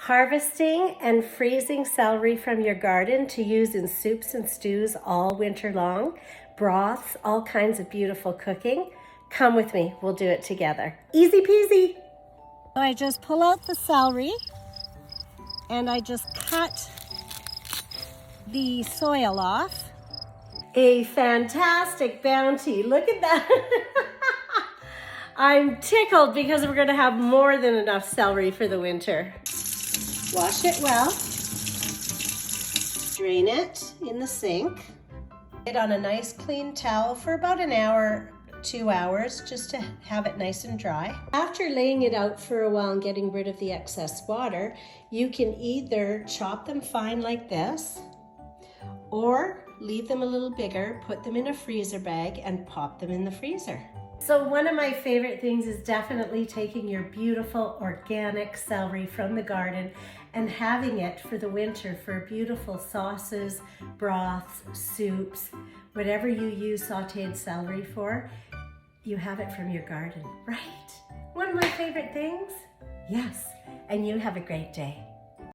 Harvesting and freezing celery from your garden to use in soups and stews all winter long, broths, all kinds of beautiful cooking. Come with me, we'll do it together. Easy peasy. So I just pull out the celery and I just cut the soil off. A fantastic bounty, look at that. I'm tickled because we're gonna have more than enough celery for the winter. Wash it well, drain it in the sink, put it on a nice clean towel for about an hour, 2 hours, just to have it nice and dry. After laying it out for a while and getting rid of the excess water, you can either chop them fine like this, or leave them a little bigger, put them in a freezer bag and pop them in the freezer. So one of my favorite things is definitely taking your beautiful organic celery from the garden and having it for the winter for beautiful sauces, broths, soups, whatever you use sauteed celery for, you have it from your garden, right? One of my favorite things? Yes, and you have a great day.